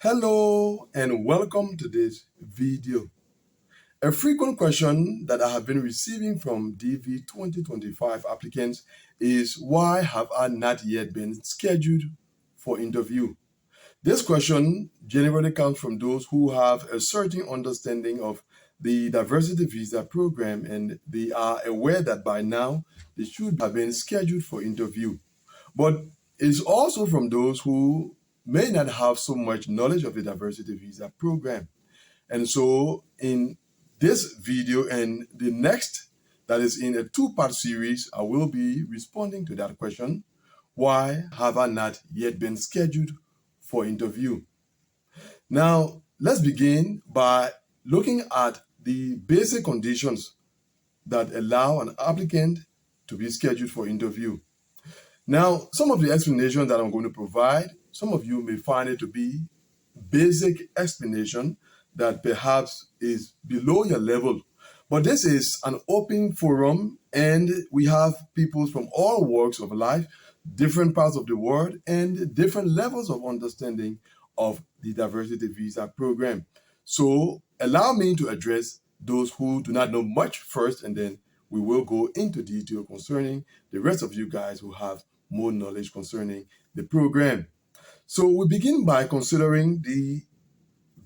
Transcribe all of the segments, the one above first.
Hello and welcome to this video. A frequent question that I have been receiving from DV 2025 applicants is, why have I not yet been scheduled for interview? This question generally comes from those who have a certain understanding of the diversity visa program, and they are aware that by now they should have been scheduled for interview. But it's also from those who may not have so much knowledge of the diversity visa program. And so in this video and the next, that is in a two-part series, I will be responding to that question. Why have I not yet been scheduled for interview? Now, let's begin by looking at the basic conditions that allow an applicant to be scheduled for interview. Now, some of the explanation that I'm going to provide, some of you may find it to be basic explanation that perhaps is below your level. But this is an open forum, and we have people from all walks of life, different parts of the world, and different levels of understanding of the diversity visa program. So allow me to address those who do not know much first, and then we will go into detail concerning the rest of you guys who have more knowledge concerning the program. So we begin by considering the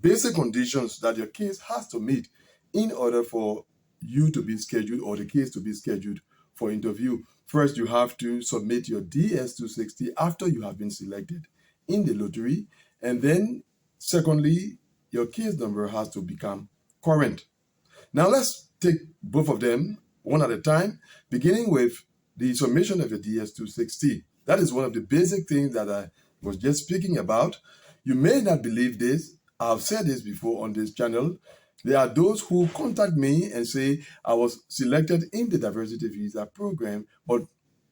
basic conditions that your case has to meet in order for you to be scheduled or the case to be scheduled for interview. First, you have to submit your DS-260 after you have been selected in the lottery. And then, secondly, your case number has to become current. Now, let's take both of them one at a time, beginning with the submission of your DS-260. That is one of the basic things that I was just speaking about. You may not believe this. I've said this before on this channel. There are those who contact me and say, I was selected in the diversity visa program, but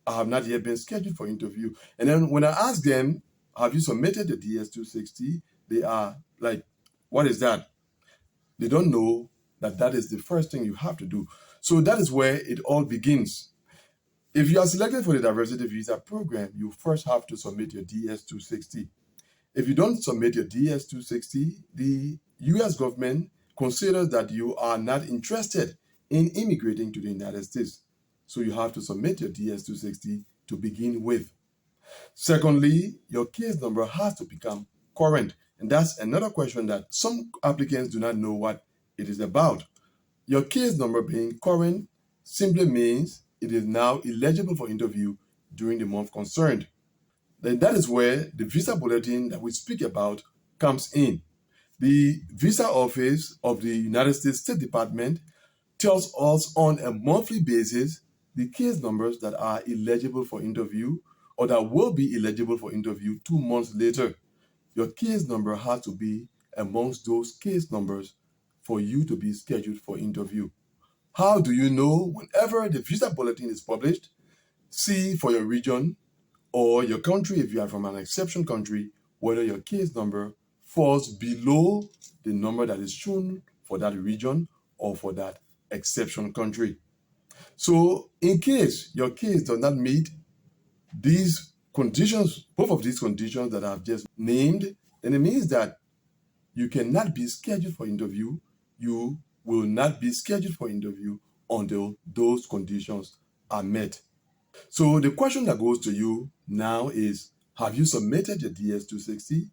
I have not yet been scheduled for interview. And then when I ask them, have you submitted the DS-260? They are like, what is that? They don't know that that is the first thing you have to do. So that is where it all begins. If you are selected for the diversity visa program, you first have to submit your DS-260. If you don't submit your DS-260, the US government considers that you are not interested in immigrating to the United States. So you have to submit your DS-260 to begin with. Secondly, your case number has to become current. And that's another question that some applicants do not know what it is about. Your case number being current simply means it is now eligible for interview during the month concerned. Then that is where the visa bulletin that we speak about comes in. The visa office of the United States State Department tells us on a monthly basis the case numbers that are eligible for interview or that will be eligible for interview 2 months later. Your case number has to be amongst those case numbers for you to be scheduled for interview. How do you know? Whenever the visa bulletin is published, see for your region or your country, if you are from an exception country, whether your case number falls below the number that is shown for that region or for that exception country. So in case your case does not meet these conditions, both of these conditions that I've just named, then it means that you cannot be scheduled for interview. You will not be scheduled for interview until those conditions are met. So the question that goes to you now is, have you submitted your DS-260?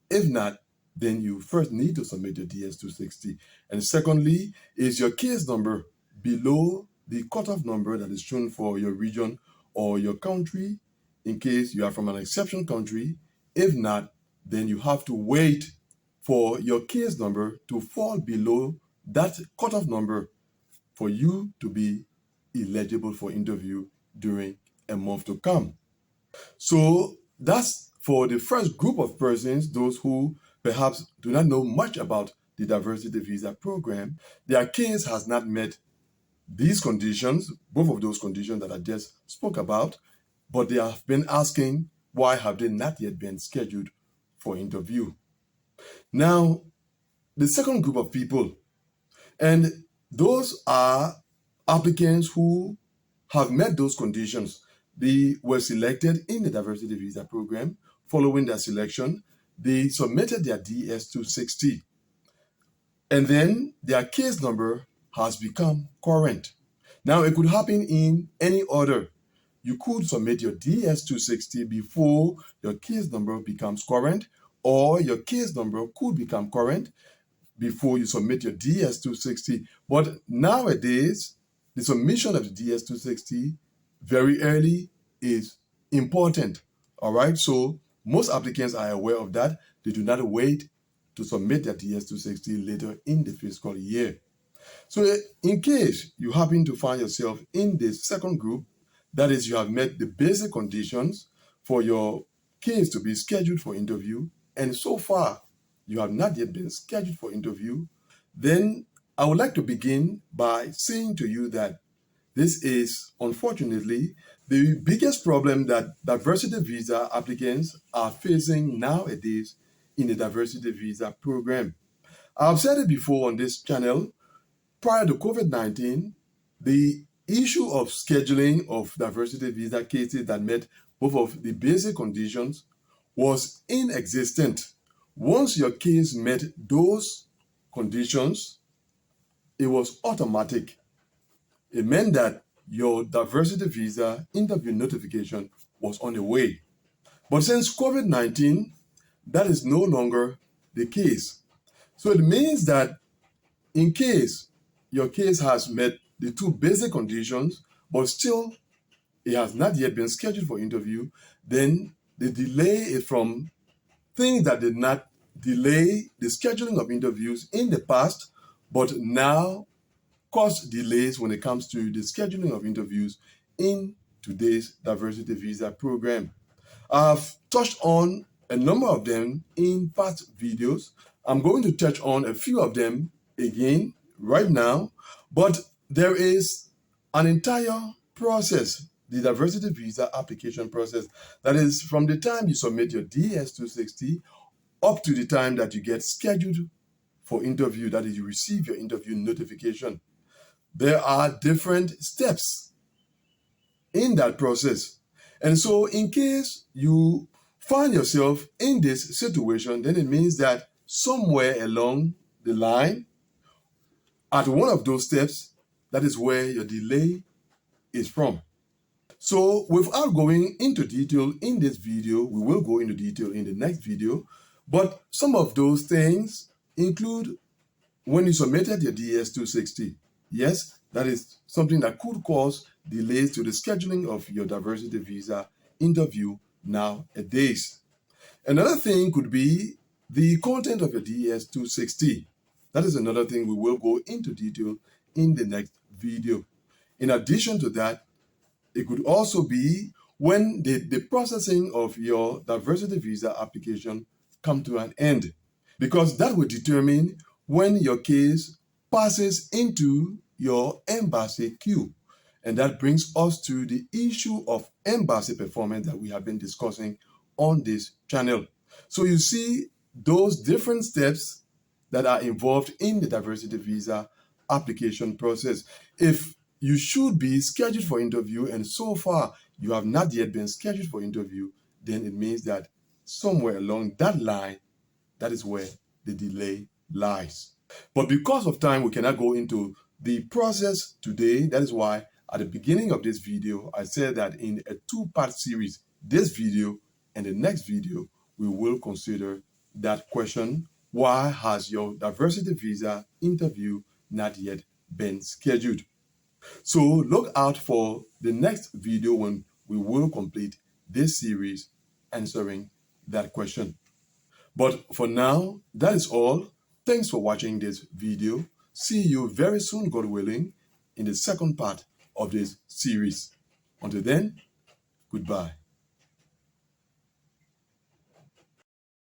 If not, then you first need to submit your DS-260. And secondly, is your case number below the cutoff number that is shown for your region or your country, in case you are from an exception country? If not, then you have to wait for your case number to fall below that cutoff number for you to be eligible for interview during a month to come. So that's for the first group of persons, those who perhaps do not know much about the diversity visa program. Their case has not met these conditions, both of those conditions that I just spoke about, but they have been asking, why have they not yet been scheduled for interview? Now, the second group of people, and those are applicants who have met those conditions. They were selected in the diversity visa program. Following their selection, they submitted their DS-260, and then their case number has become current. Now, it could happen in any order. You could submit your DS-260 before your case number becomes current, or your case number could become current before you submit your DS-260. But nowadays, the submission of the DS-260 very early is important. All right, so most applicants are aware of that. They do not wait to submit their DS-260 later in the fiscal year. So in case you happen to find yourself in the second group, that is, you have met the basic conditions for your case to be scheduled for interview, and so far you have not yet been scheduled for interview, then I would like to begin by saying to you that this is, unfortunately, the biggest problem that diversity visa applicants are facing nowadays in the diversity visa program. I've said it before on this channel. Prior to COVID-19, the issue of scheduling of diversity visa cases that met both of the basic conditions was inexistent. Once your case met those conditions, it was automatic. It meant that your diversity visa interview notification was on the way. But since COVID-19, that is no longer the case. So it means that in case your case has met the two basic conditions, but still it has not yet been scheduled for interview, then the delay is from things that did not delay the scheduling of interviews in the past, but now cause delays when it comes to the scheduling of interviews in today's diversity visa program. I've touched on a number of them in past videos. I'm going to touch on a few of them again right now, but there is an entire process, the diversity visa application process, that is from the time you submit your DS-260 up to the time that you get scheduled for interview, that is, you receive your interview notification. There are different steps in that process. And so in case you find yourself in this situation, then it means that somewhere along the line, at one of those steps, that is where your delay is from. So without going into detail in this video, we will go into detail in the next video, but some of those things include when you submitted your DS-260. Yes, that is something that could cause delays to the scheduling of your diversity visa interview nowadays. Another thing could be the content of your DS-260. That is another thing we will go into detail in the next video. In addition to that, it could also be when the processing of your diversity visa application come to an end, because that will determine when your case passes into your embassy queue. And that brings us to the issue of embassy performance that we have been discussing on this channel. So you see those different steps that are involved in the diversity visa application process. If you should be scheduled for interview and so far you have not yet been scheduled for interview, then it means that somewhere along that line, that is where the delay lies. But because of time, we cannot go into the process today. That is why at the beginning of this video, I said that in a two-part series, this video and the next video, we will consider that question: why has your diversity visa interview not yet been scheduled? So look out for the next video when we will complete this series answering that question. But for now, that is all. Thanks for watching this video. See you very soon, God willing, in the second part of this series. Until then, goodbye.